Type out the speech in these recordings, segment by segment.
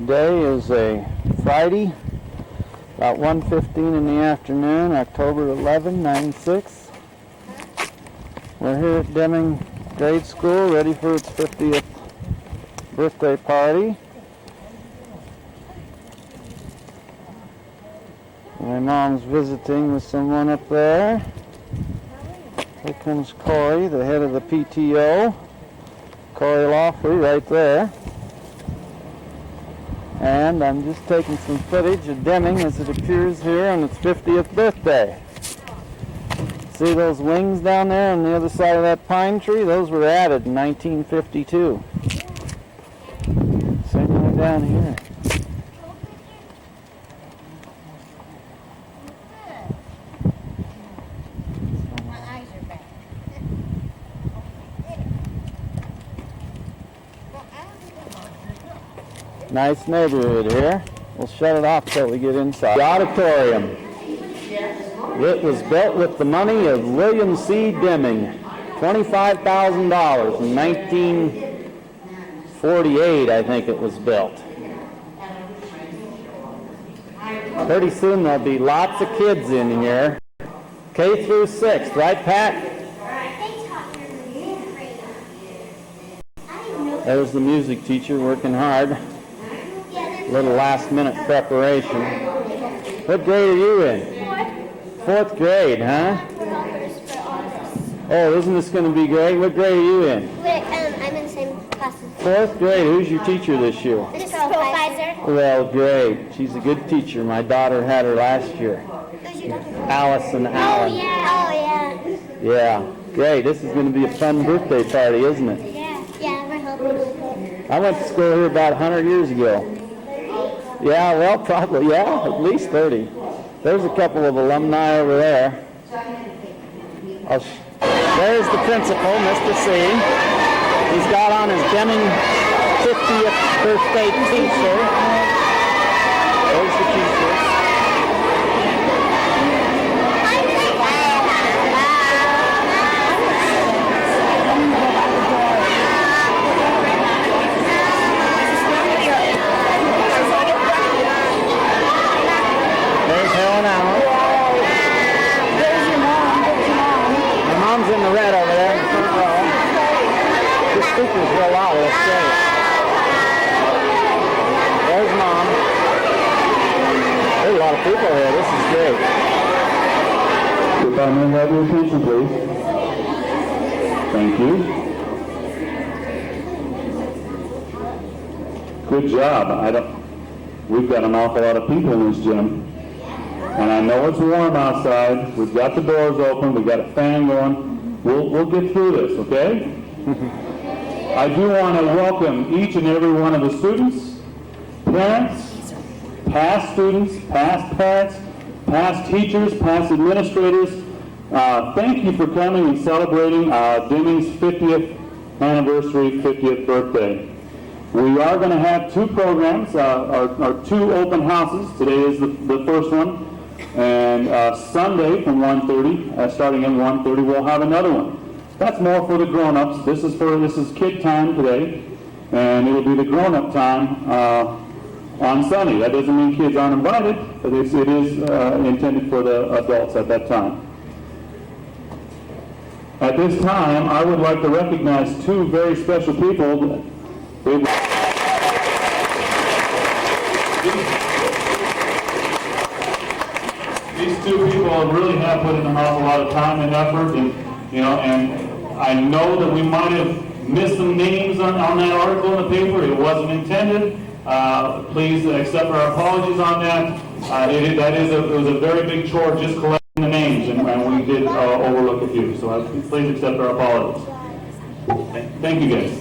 Today is a Friday, about 1:15 in the afternoon, October 11, 96. We're here at Deming Grade School, ready for its 50th birthday party. My mom's visiting with someone up there. Here comes Corey, the head of the PTO. Corey Lawfrey right there. And I'm just taking some footage of Deming as it appears here on its 50th birthday. See those wings down there on the other side of that pine tree? Those were added in 1952. Same way down here. Nice neighborhood here. We'll shut it off till we get inside. The auditorium. It was built with the money of William C. Deming. $25,000 in 1948, I think it was built. Pretty soon there'll be lots of kids in here. K through 6th, right, Pat? There's the music teacher working hard. Little last-minute preparation. What grade are you in? Fourth grade, huh? Oh, isn't this going to be great? What grade are you in? I'm in the same class as Fourth grade. Who's your teacher this year? Mrs. Pfizer. Well, great. She's a good teacher. My daughter had her last year. Allison Allen. Oh, yeah. Yeah, great. This is going to be a fun birthday party, isn't it? Yeah, we're helping. I went to school here about 100 years ago. Yeah, well, probably, yeah, at least 30. There's a couple of alumni over there. There's the principal, Mr. C. He's got on his Deming 50th birthday t-shirt. There's the t-shirt. Mom's in the red over there in the front row. The speaker's real loud, let's say it. There's Mom. There's a lot of people here. This is great. If I may have your attention, please. Thank you. Good job. We've got an awful lot of people in this gym. And I know it's warm outside. We've got the doors open. We've got a fan going. We'll get through this, okay? I do want to welcome each and every one of the students, parents, past students, past parents, past teachers, past administrators. Thank you for coming and celebrating Deming's 50th anniversary, 50th birthday. We are going to have two programs, our two open houses. Today is the first one. And Sunday from 1:30, starting at 1:30, we'll have another one. That's more for the grown-ups. This is kid time today, and it'll be the grown-up time on Sunday. That doesn't mean kids aren't invited, but it is intended for the adults at that time. At this time, I would like to recognize two very special people. These two people really have put in an awful lot of time and effort, and I know that we might have missed some names on that article in the paper. It wasn't intended. Please accept our apologies on that. It was a very big chore just collecting the names, and we did overlook a few. So please accept our apologies. Thank you, guys.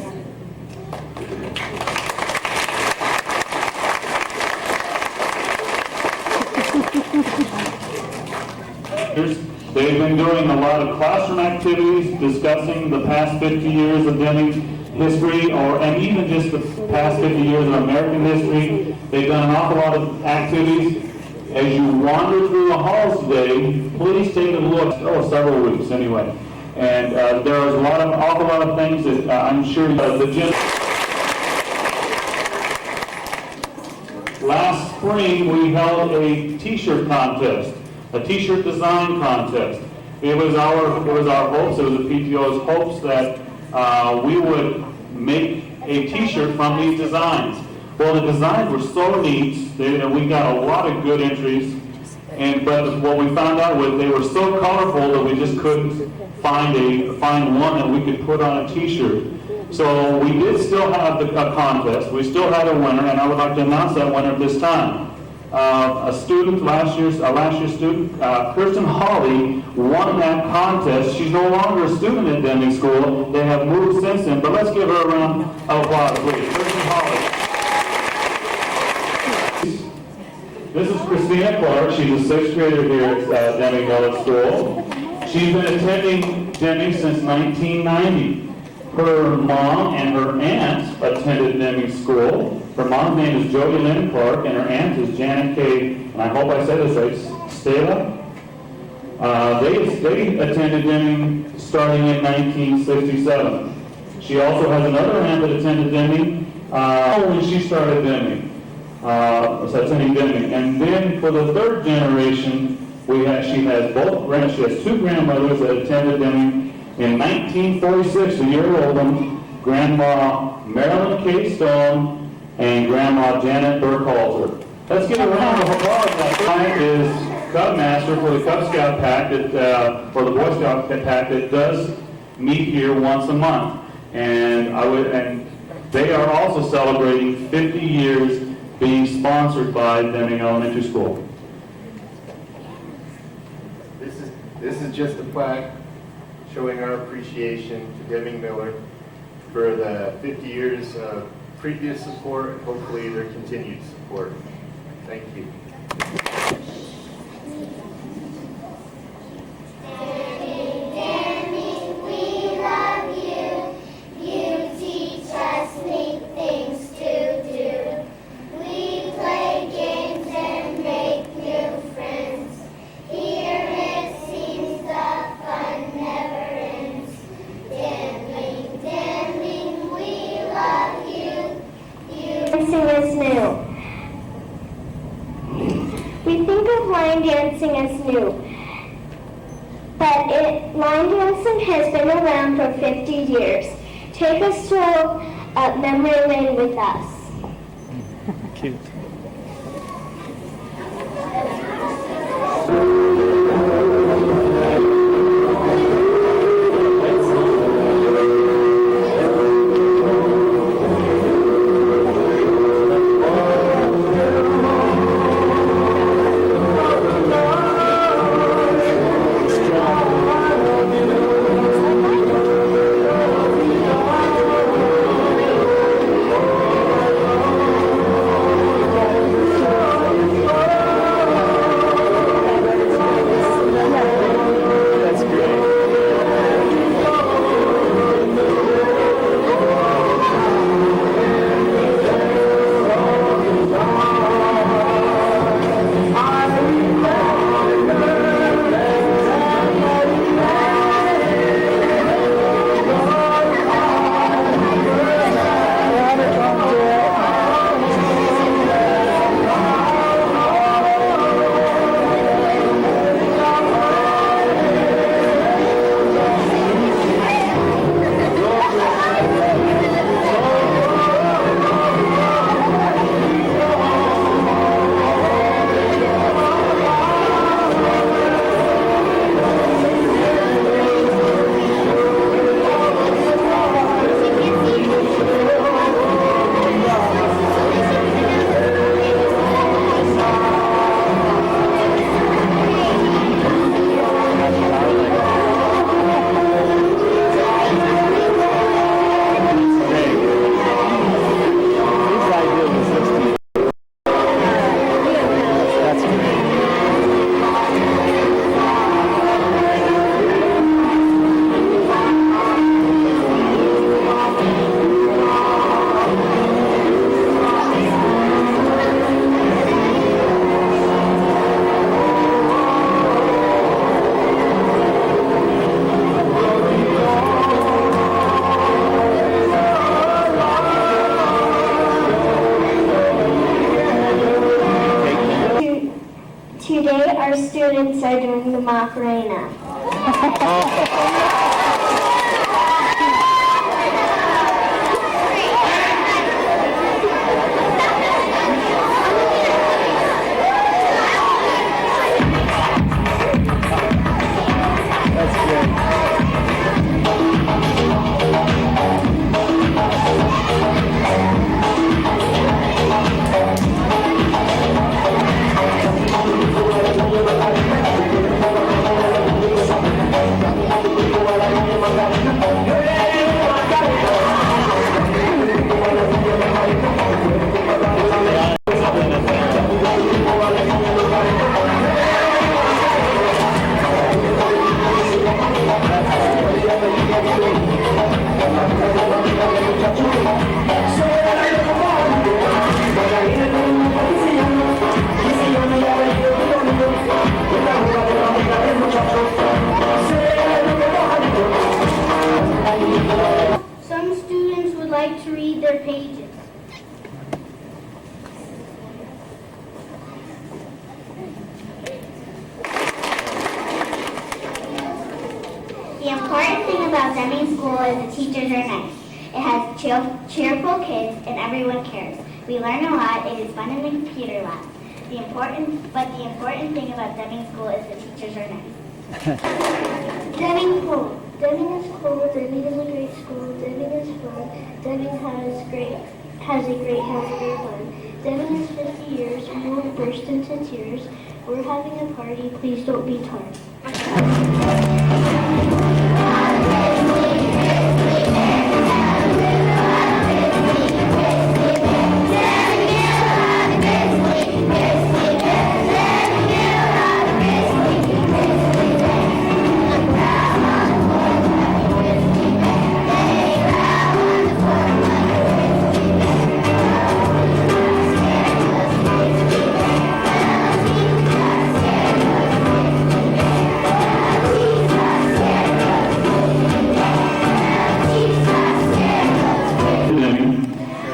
They've been doing a lot of classroom activities discussing the past 50 years of Deming history, and even just the past 50 years of American history. They've done an awful lot of activities. As you wander through the halls today, please take a look. Several weeks anyway. And there is an awful lot of things that I'm sure the gym. last spring we held a t-shirt contest, a t-shirt design contest. It was our hopes, it was the PTO's hopes that we would make a t-shirt from these designs. Well, the designs were so neat, and we got a lot of good entries. But what we found out was they were so colorful that we just couldn't find one that we could put on a t-shirt. So we did still have a contest. We still had a winner, and I would like to announce that winner this time. A student, last year's student, Kirsten Hawley, won that contest. She's no longer a student at Deming School. They have moved since then, but let's give her a round of applause, please. Kirsten Hawley. This is Christina Clark. She's a sixth grader here at Deming Middle School. She's been attending Deming since 1990. Her mom and her aunt attended Deming School. Her mom's name is Jody Lynn Clark, and her aunt is Janet K., and I hope I said this right, Stella. They attended Deming starting in 1967. She also has another aunt that attended Deming when she started Deming. Attending Deming. And then for the third generation, she has two grandmothers that attended Deming in 1946, a year older, Grandma Marilyn K. Stone and Grandma Janet Burkhalter. Let's give a round of applause. Tonight is Cub Master for the Cub Scout Pack, for the Boy Scout Pack that does meet here once a month. And they are also celebrating 50 years being sponsored by Deming Elementary School. This is just a plaque showing our appreciation to Deming Miller for the 50 years of previous support and hopefully their continued support. Thank you. Is new. We think of line dancing as new, but line dancing has been around for 50 years. Take us to memory lane with us. Cute. inside during the Macarena. Some students would like to read their pages. The important thing about Deming School is the teachers are nice. It has cheerful kids and everyone cares. We learn a lot. It is fun in the computer lab. The important thing about Deming School is the teachers are nice. Deming School. Deming is cool. Deming is a great school. Deming is fun. Deming has a great healthcare fund. Deming is 50 years. We will burst into tears. We're having a party. Please don't be tired.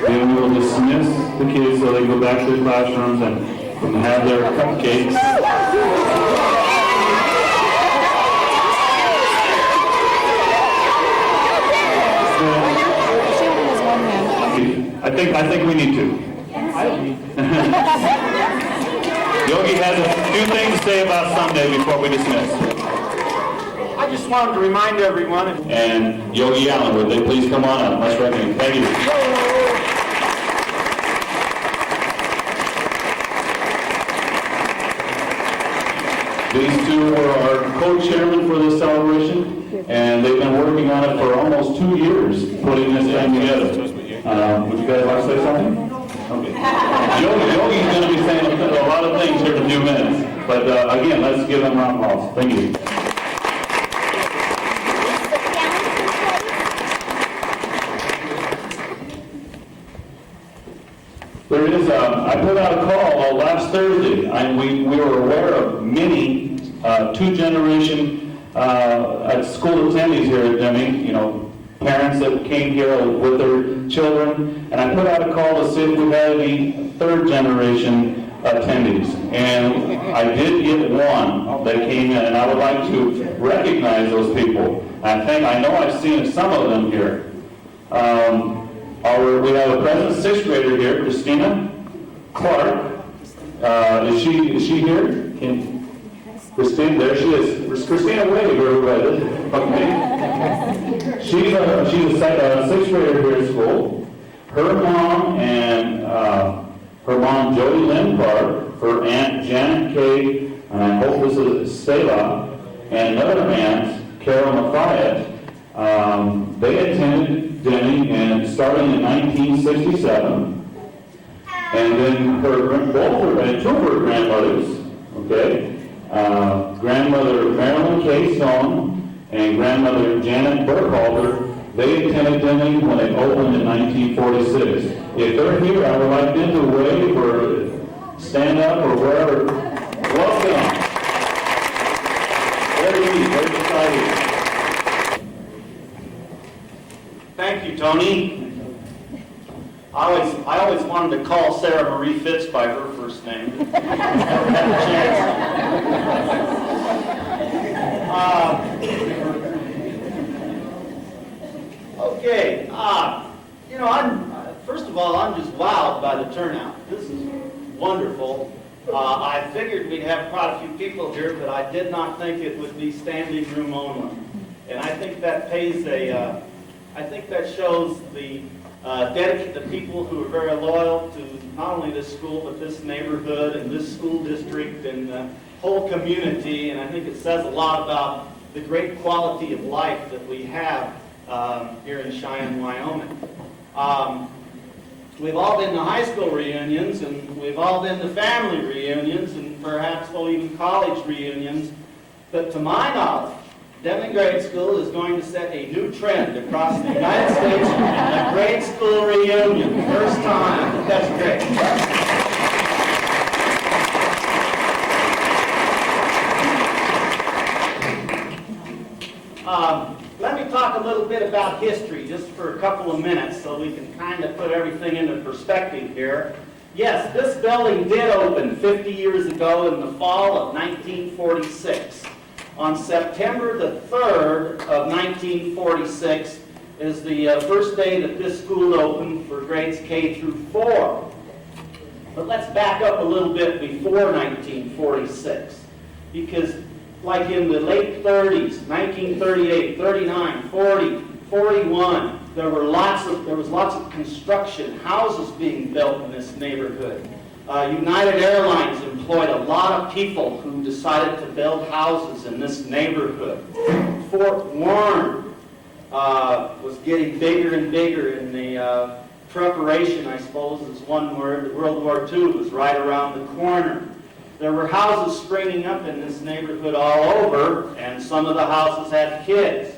Then we will dismiss the kids so they go back to their classrooms and have their cupcakes. I think we need to. Yogi has a few things to say about Sunday before we dismiss. I just wanted to remind everyone. And Yogi Allen, would they please come on up? Let's recognize. Thank you. These two are our co-chairmen for this celebration, and they've been working on it for almost 2 years, putting this thing together. Would you guys like to say something? Okay. Yogi's going to be saying a lot of things here in a few minutes, but again, let's give them a round of applause. Thank you. There is, I put out a call last Thursday, and we were aware of many two-generation school attendees here at Deming, parents that came here with their children, and I put out a call to see if we had any third-generation attendees. And I did get one that came in, and I would like to recognize those people. I know I've seen some of them here. We have a present sixth grader here, Christina Clark. Is she here? Christine, there she is. Christina, wave everybody. Okay. She's a sixth grader here at school. Her mom and her mom Jody Lynn Clark, her aunt Janet Kay, and I hope this is Selah, and another aunt, Carol Mathias. They attended Deming and starting in 1967, and then two of her grandmothers, okay, grandmother Marilyn K. Stone and grandmother Janet Burkhalter, they attended Deming when it opened in 1946. If they're here, I would like them to wave or stand up or wherever. Welcome. Very excited. Thank you, Tony. I always wanted to call Sarah Marie Fitz by her first name. Never had a chance. Okay, first of all, I'm just wowed by the turnout. This is wonderful. I figured we'd have quite a few people here, but I did not think it would be standing room only. And I think that I think that shows the people who are very loyal to not only this school, but this neighborhood and this school district and the whole community. And I think it says a lot about the great quality of life that we have here in Cheyenne, Wyoming. We've all been to high school reunions, and we've all been to family reunions, and perhaps even college reunions. But to my knowledge, Deming Grade School is going to set a new trend across the United States, a grade school reunion. First time. I think that's great. Let me talk a little bit about history just for a couple of minutes so we can kind of put everything into perspective here. Yes, this building did open 50 years ago in the fall of 1946. On September the 3rd of 1946 is the first day that this school opened for grades K through 4. But let's back up a little bit before 1946, because like in the late 30s, 1938, 39, 40, 41, there was lots of construction, houses being built in this neighborhood. United Airlines employed a lot of people who decided to build houses in this neighborhood. Fort Warren was getting bigger and bigger in the preparation, I suppose is one word. World War II was right around the corner. There were houses springing up in this neighborhood all over, and some of the houses had kids.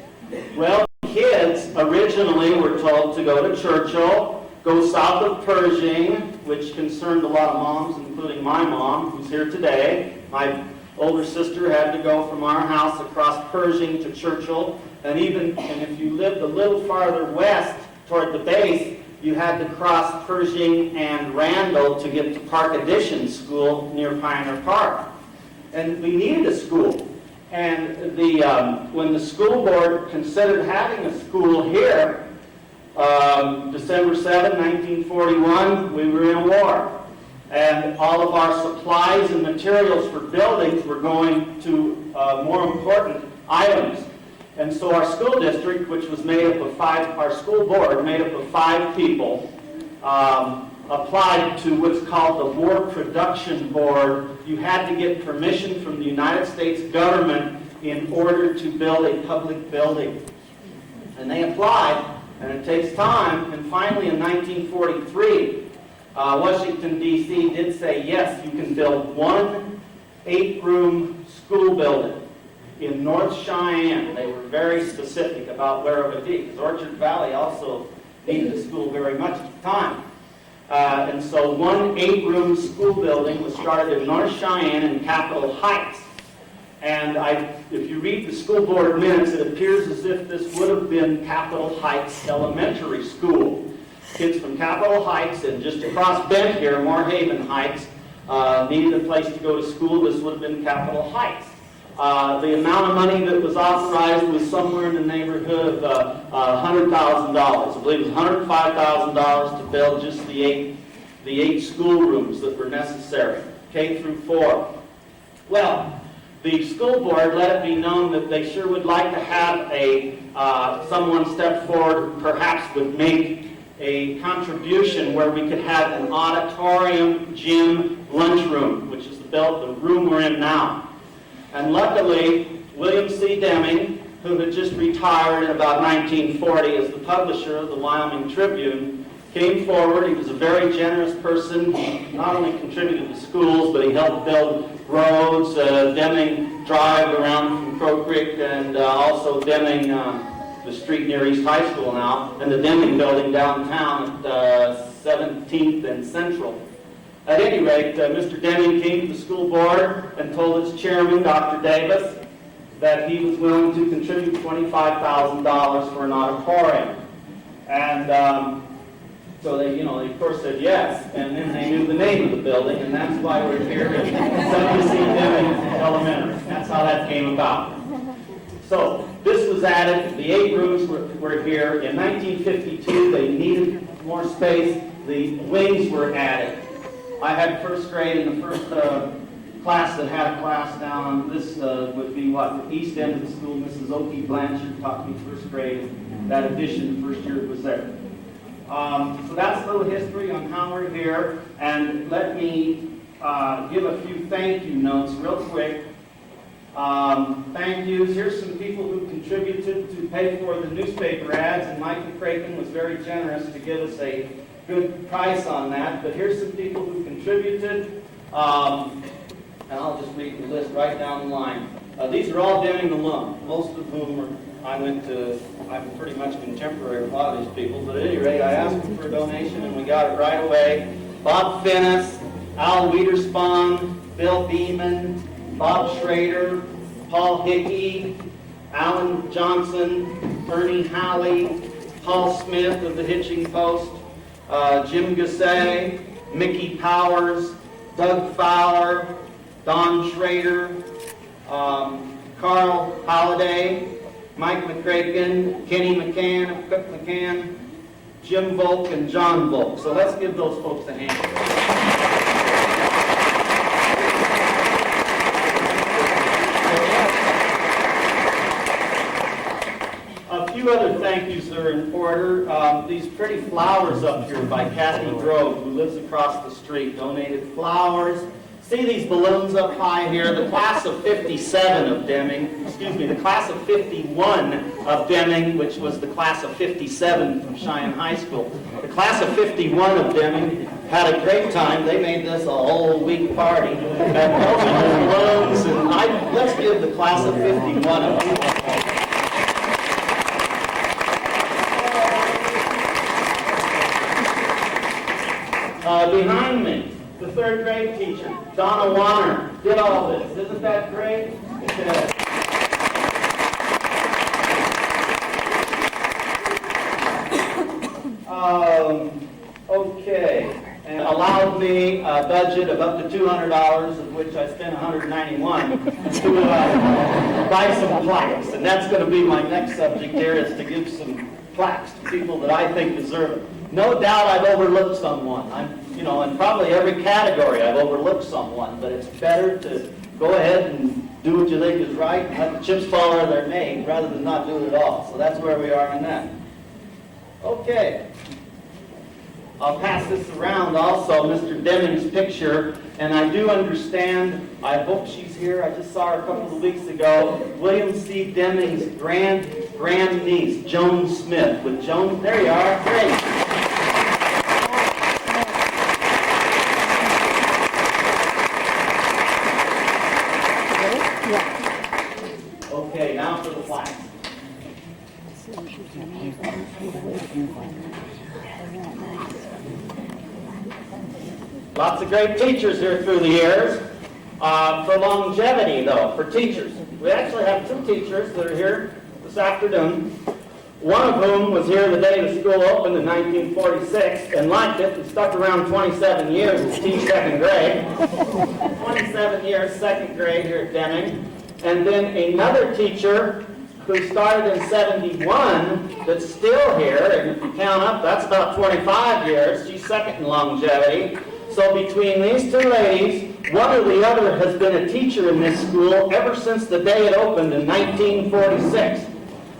Well, kids originally were told to go to Churchill, go south of Pershing, which concerned a lot of moms, including my mom, who's here today. My older sister had to go from our house across Pershing to Churchill, and if you lived a little farther west toward the base, you had to cross Pershing and Randall to get to Park Addition School near Pioneer Park. And we needed a school. And when the school board considered having a school here, December 7, 1941, we were in a war. And all of our supplies and materials for buildings were going to more important items. And so our school district, which was made up of our school board, made up of 5 people, applied to what's called the War Production Board. You had to get permission from the United States government in order to build a public building. And they applied, and it takes time, and finally in 1943, Washington, D.C. did say, yes, you can build one 8-room school building in North Cheyenne. They were very specific about where it would be, because Orchard Valley also needed a school very much at the time. And so one 8-room school building was started in North Cheyenne in Capitol Heights. And if you read the school board minutes, it appears as if this would have been Capitol Heights Elementary School. Kids from Capitol Heights and just across Bend here, Moorhaven Heights, needed a place to go to school. This would have been Capitol Heights. The amount of money that was authorized was somewhere in the neighborhood of $100,000. I believe it was $105,000 to build just the eight schoolrooms that were necessary, K through 4. Well, the school board let it be known that they sure would like to have someone step forward who perhaps would make a contribution where we could have an auditorium, gym, lunchroom, which is the room we're in now. And luckily, William C. Deming, who had just retired in about 1940 as the publisher of the Wyoming Tribune, came forward. He was a very generous person. He not only contributed to schools, but he helped build roads, Deming Drive around from Crow Creek, and also Deming, the street near East High School now, and the Deming building downtown at 17th and Central. At any rate, Mr. Deming came to the school board and told its chairman, Dr. Davis, that he was willing to contribute $25,000 for an auditorium. And so they, of course said yes, and then they knew the name of the building, and that's why we're here at W.C. Deming Elementary. That's how that came about. So this was added, the 8 rooms were here. In 1952, they needed more space. The wings were added. I had first grade in the first class that had a class down. This would be what, the east end of the school. Mrs. Oki Blanchard taught me first grade. That addition the first year was there. So that's a little history on how we're here. And let me give a few thank you notes real quick. Thank yous. Here's some people who contributed to pay for the newspaper ads, and Mike McCracken was very generous to give us a good price on that. But here's some people who contributed, and I'll just read the list right down the line. These are all Deming alum, most of whom I'm pretty much contemporary with a lot of these people, but at any rate, I asked them for a donation, and we got it right away. Bob Finnis, Al Wiederspan, Bill Beeman, Bob Schrader, Paul Hickey, Alan Johnson, Ernie Halley, Paul Smith of the Hitching Post, Jim Gassay, Mickey Powers, Doug Fowler, Don Schrader, Carl Holliday, Mike McCracken, Kenny McCann of Cook McCann, Jim Volk, and John Volk. So let's give those folks a hand. A few other thank yous that are in order. These pretty flowers up here by Kathy Grove, who lives across the street, donated flowers. See these balloons up high here? The class of 57 of Deming, the class of 51 of Deming, which was the class of 57 from Cheyenne High School. The class of 51 of Deming had a great time. They made this a whole week party. And balloons, and let's give the class of 51 a big behind me, the 3rd grade teacher, Donna Warner, did all this. Isn't that great? Okay, and allowed me a budget of up to $200, of which I spent $191 to buy some plaques. And that's going to be my next subject here, is to give some plaques to people that I think deserve it. No doubt I've overlooked someone. In probably every category I've overlooked someone, but it's better to go ahead and do what you think is right and let the chips fall where they're made rather than not do it at all. So that's where we are in that. Okay. I'll pass this around also, Mr. Deming's picture, and I do understand, I hope she's here, I just saw her a couple of weeks ago, William C. Deming's grand niece, Joan Smith, with Joan, there you are, great. Okay, now for the flags. Lots of great teachers here through the years. For longevity, though, for teachers. We actually have 2 teachers that are here this afternoon. One of whom was here the day the school opened in 1946 and liked it and stuck around 27 years to teach 2nd grade. 27 years, 2nd grade here at Deming. And then another teacher who started in 71 that's still here, and if you count up, that's about 25 years. She's 2nd in longevity. So between these 2 ladies, one or the other has been a teacher in this school ever since the day it opened in 1946.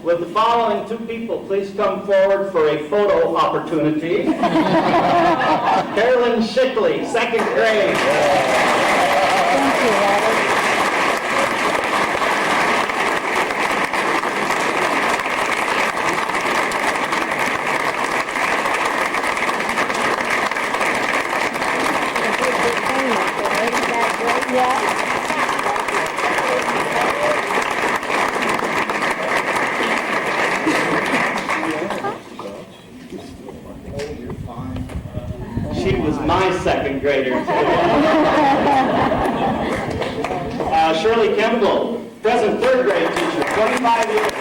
With the following 2 people, please come forward for a photo opportunity. Carolyn Shickley, 2nd grade. Thank you, Robert. She was my 2nd grader, too. Shirley Kimball, present 3rd grade teacher, 25 years.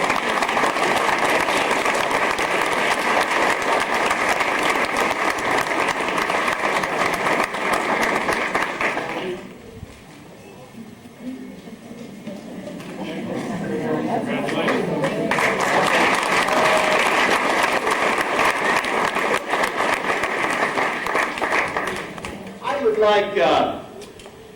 like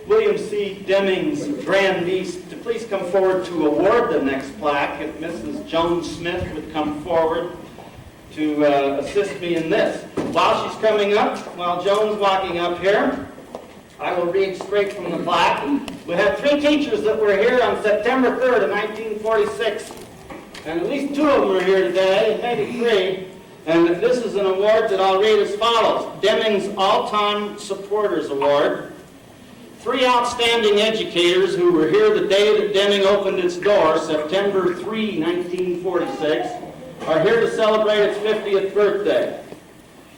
William C. Deming's grandniece to please come forward to award the next plaque. If Mrs. Joan Smith would come forward to assist me in this. While she's coming up, while Joan's walking up here, I will read straight from the plaque. We have 3 teachers that were here on September 3rd of 1946. And at least 2 of them are here today, maybe 3. And this is an award that I'll read as follows. Deming's All-Time Supporters Award. 3 outstanding educators who were here the day that Deming opened its doors, September 3, 1946, are here to celebrate its 50th birthday.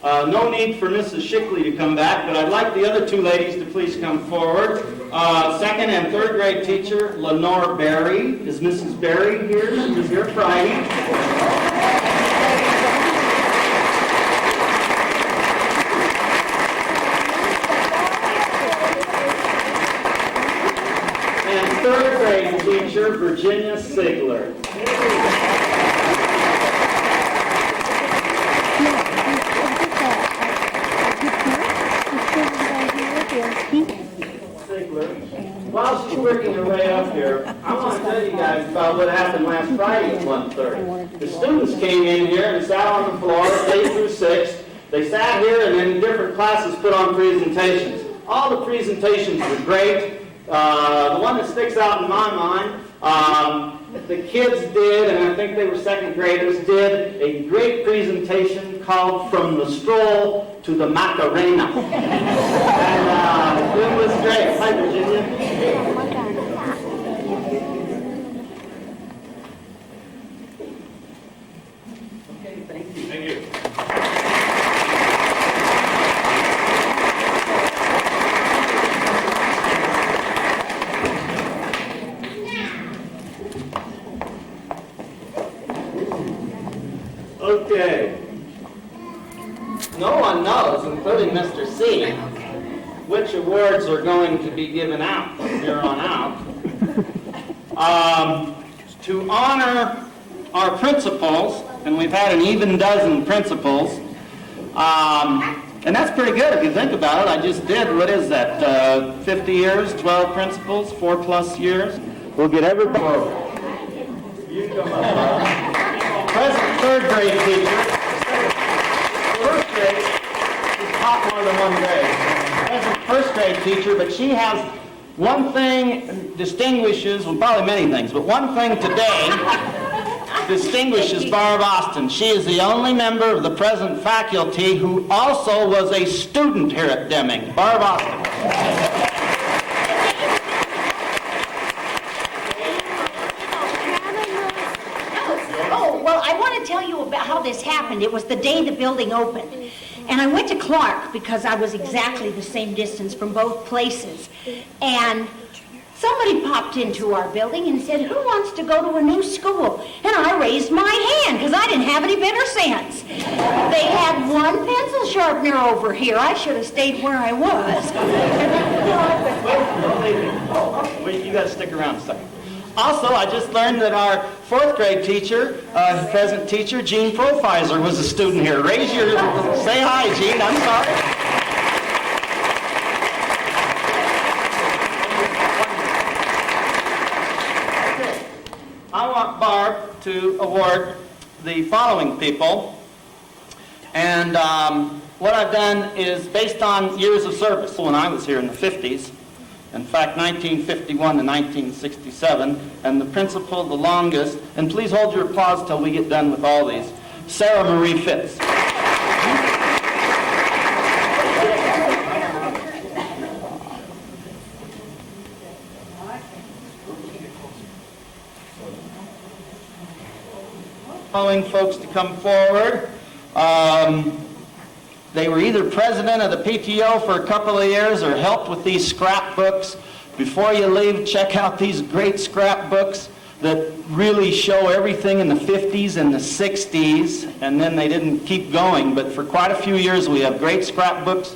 No need for Mrs. Shickley to come back, but I'd like the other 2 ladies to please come forward. 2nd and 3rd grade teacher, Lenore Berry. Is Mrs. Berry here? She was here Friday. And 3rd grade teacher, Virginia Sigler. While she's working her way up here, I want to tell you guys about what happened last Friday at 1:30. The students came in here and sat on the floor, K through 6. They sat here and then different classes put on presentations. All the presentations were great. The one that sticks out in my mind, the kids did, and I think they were 2nd graders, did a great presentation called From the Stroll to the Macarena. And it was great. Hi, Virginia. Okay, thank you. Thank you. Okay. No one knows, including Mr. C, which awards are going to be given out from here on out. To honor our principals, and we've had an even dozen principals, and that's pretty good if you think about it. I just did, what is that, 50 years, 12 principals, 4+ years. We'll get everybody. You come up. Present 3rd grade teacher. 1st grade, she's taught more than 1 grade. Present 1st grade teacher, but she has one thing distinguishes, well, probably many things, but one thing today distinguishes Barb Austin. She is the only member of the present faculty who also was a student here at Deming. Barb Austin. Tell you about how this happened. It was the day the building opened. And I went to Clark because I was exactly the same distance from both places. And somebody popped into our building and said, "Who wants to go to a new school?" And I raised my hand because I didn't have any better sense. They had one pencil sharpener over here. I should have stayed where I was. Wait, you got to stick around a second. Also, I just learned that our 4th grade teacher, present teacher, Gene Profizer, was a student here. Raise your, say hi, Gene, I'm sorry. Okay. I want Barb to award the following people. And what I've done is based on years of service. When I was here in the 50s, in fact, 1951 to 1967, and the principal, the longest, and please hold your applause till we get done with all these, Sarah Marie Fitz. Following folks to come forward. They were either president of the PTO for a couple of years or helped with these scrapbooks. Before you leave, check out these great scrapbooks that really show everything in the 50s and the 60s, and then they didn't keep going. But for quite a few years, we have great scrapbooks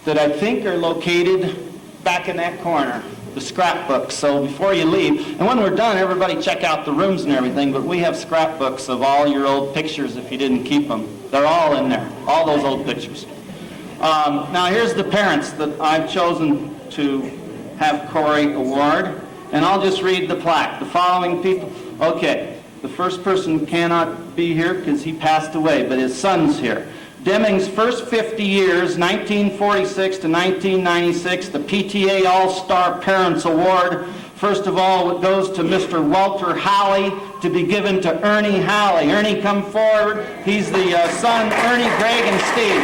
that I think are located back in that corner, the scrapbooks. So before you leave, and when we're done, everybody check out the rooms and everything, but we have scrapbooks of all your old pictures if you didn't keep them. They're all in there, all those old pictures. Now here's the parents that I've chosen to have Corey award, and I'll just read the plaque. The following people, okay, the first person cannot be here because he passed away, but his son's here. Deming's first 50 years, 1946 to 1996, the PTA All-Star Parents Award. First of all, it goes to Mr. Walter Halley, to be given to Ernie Halley. Ernie, come forward. He's the son, Ernie, Greg, and Steve.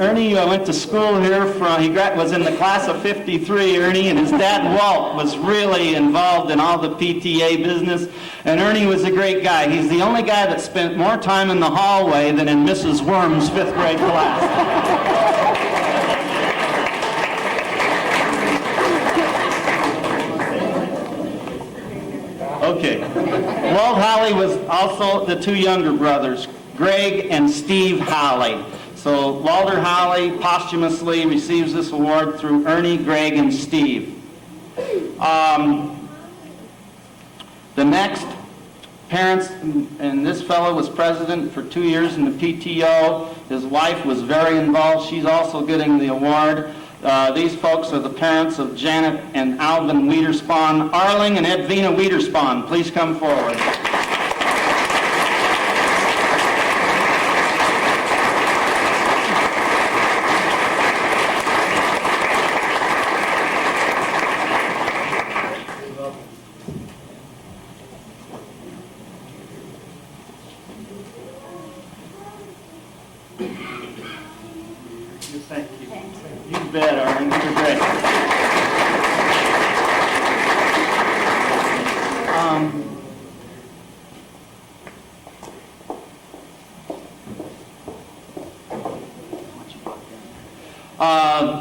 Ernie went to school here he was in the class of 53, Ernie, and his dad, Walt, was really involved in all the PTA business, and Ernie was a great guy. He's the only guy that spent more time in the hallway than in Mrs. Worm's 5th grade class. Okay. Walt Halley was also the two younger brothers, Greg and Steve Halley. So Walter Halley posthumously receives this award through Ernie, Greg, and Steve. The next parents, and this fellow was president for 2 years in the PTO. His wife was very involved. She's also getting the award. These folks are the parents of Janet and Alvin Wiederspan. Arling and Edwina Wiederspan, please come forward. Thank you. You bet, Arlen. You're great.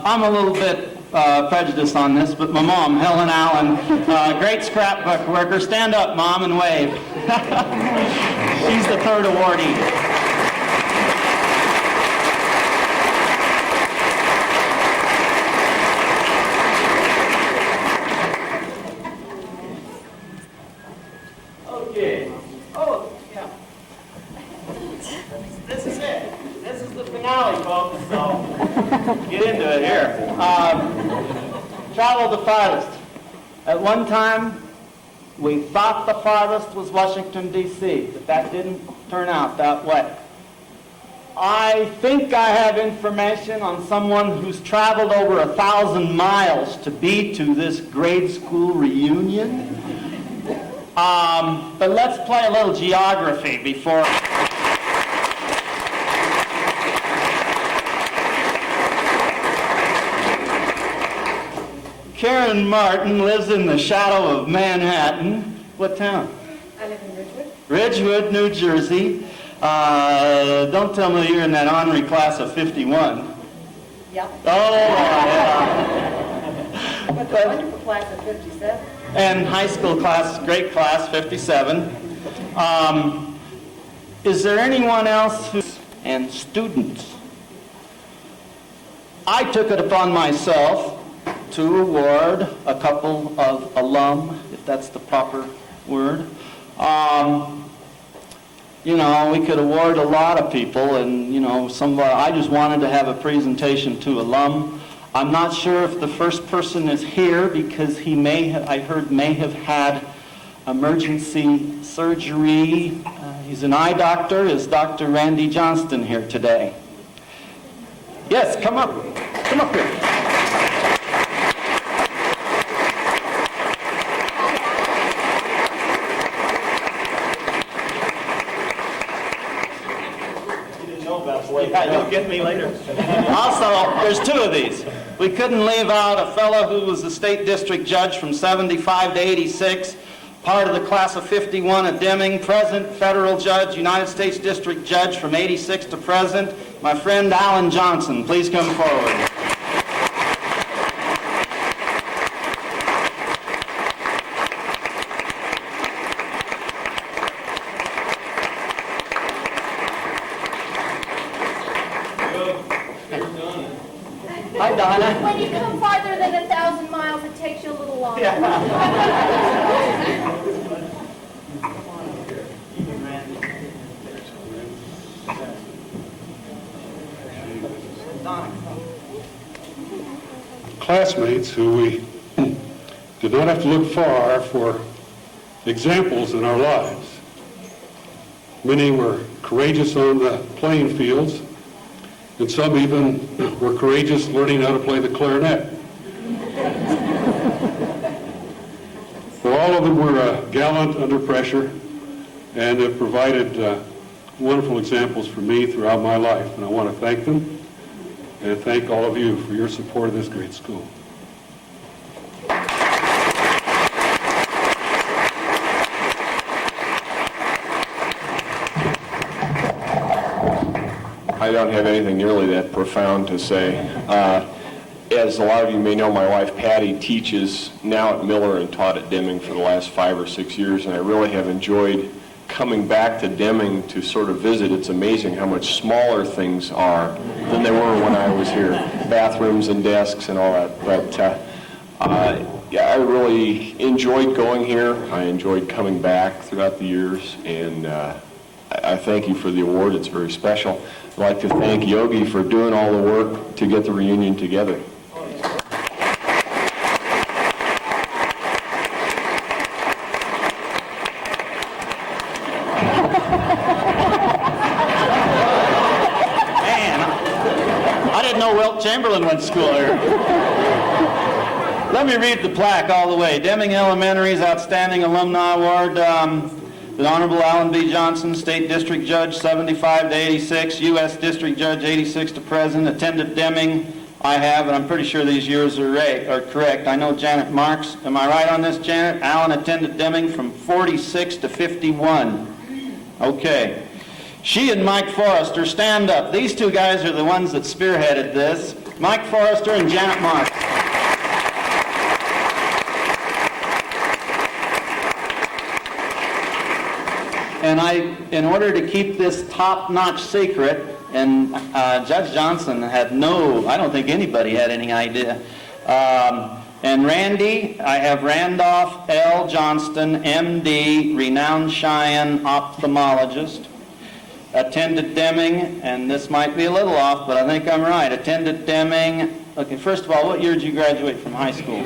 I'm a little bit prejudiced on this, but my mom, Helen Allen, great scrapbook worker. Stand up, Mom, and wave. She's the third awardee. Okay. Oh, yeah. This is it. This is the finale, folks, so get into it here. Travel the farthest. At one time, we thought the farthest was Washington, D.C., but that didn't turn out that way. I think I have information on someone who's traveled over 1,000 miles to be to this grade school reunion. But let's play a little geography before... Karen Martin lives in the shadow of Manhattan. What town? I live in Ridgewood. Ridgewood, New Jersey. Don't tell me you're in that honorary class of 51. Yeah. Oh, yeah. But the wonderful class of 57. And high school class, great class, 57. Is there anyone else and students? I took it upon myself to award a couple of alum, if that's the proper word. You know, we could award a lot of people, and, you know, I just wanted to have a presentation to alum. I'm not sure if the first person is here because he may have had emergency surgery. He's an eye doctor. Is Dr. Randy Johnston here today? Yes, come up. Come up here. Yeah, you'll get me later. Also, there's two of these. We couldn't leave out a fellow who was the state district judge from 75 to 86, part of the class of 51 at Deming, present federal judge, United States district judge from 86 to present, my friend Alan Johnson. Please come forward. Hi, Donna. When you come farther than 1,000 miles, it takes you a little longer. Classmates who we did not have to look far for examples in our lives. Many were courageous on the playing fields, and some even were courageous learning how to play the clarinet. But all of them were gallant under pressure and have provided wonderful examples for me throughout my life, and I want to thank them and thank all of you for your support of this great school. I don't have anything nearly that profound to say. As a lot of you may know, my wife Patty teaches now at Miller and taught at Deming for the last 5 or 6 years, and I really have enjoyed coming back to Deming to sort of visit. It's amazing how much smaller things are than they were when I was here. Bathrooms and desks and all that. But yeah, I really enjoyed going here. I enjoyed coming back throughout the years, and I thank you for the award. It's very special. I'd like to thank Yogi for doing all the work to get the reunion together. I didn't know Wilt Chamberlain went to school here. Let me read the plaque all the way. Deming Elementary's Outstanding Alumni Award. The Honorable Alan B. Johnson, State District Judge, 75 to 86, U.S. District Judge, 86 to present. Attended Deming, I have, and I'm pretty sure these years are correct. I know Janet Marks. Am I right on this, Janet? Alan attended Deming from 46 to 51. Okay. She and Mike Forrester, stand up. These two guys are the ones that spearheaded this. Mike Forrester and Janet Marks. And in order to keep this top-notch secret, and Judge Johnson had I don't think anybody had any idea. And Randy, I have Randolph L. Johnston, M.D., renowned Cheyenne ophthalmologist. Attended Deming, and this might be a little off, but I think I'm right. Attended Deming. Okay, first of all, what year did you graduate from high school?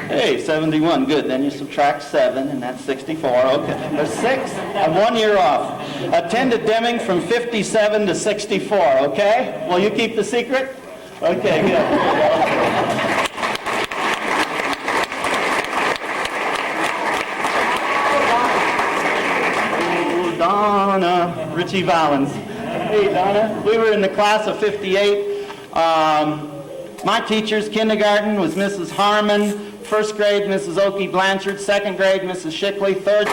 Hey, 71, good. Then you subtract 7, and that's 64. Okay, there's 6. I'm 1 year off. Attended Deming from 57 to 64, okay? Will you keep the secret? Okay, good. Donna, Richie Valens. Hey, Donna. We were in the class of 58. My teachers, kindergarten was Mrs. Harmon, first grade, Mrs. Oakey Blanchard, second grade, Mrs. Shickley, third.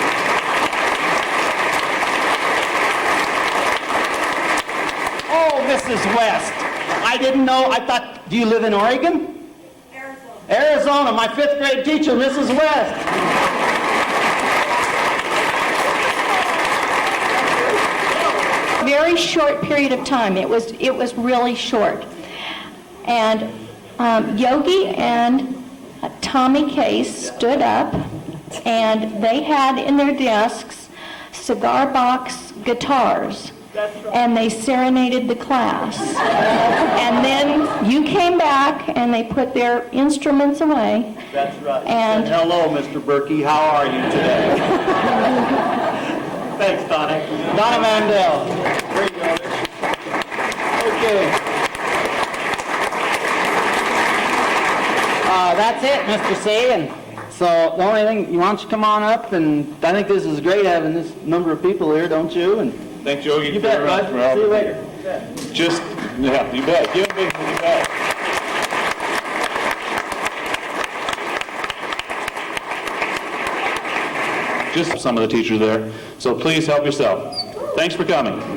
Oh, Mrs. West. I didn't know. I thought, do you live in Oregon? Arizona. Arizona. My fifth grade teacher, Mrs. West. Very short period of time. It was really short. And Yogi and Tommy Case stood up, and they had in their desks cigar box guitars, and they serenaded the class. And then you came back, and they put their instruments away. That's right. And hello, Mr. Berkey. How are you today? Thanks, Donna. Donna Mandel. There you go. Okay. That's it, Mr. C. And so the only thing, why don't you come on up? And I think this is great having this number of people here, don't you? And Thanks, Yogi. you bet, bud. See you later. Just, yeah, you bet. You bet. Just some of the teachers there. So please help yourself. Thanks for coming.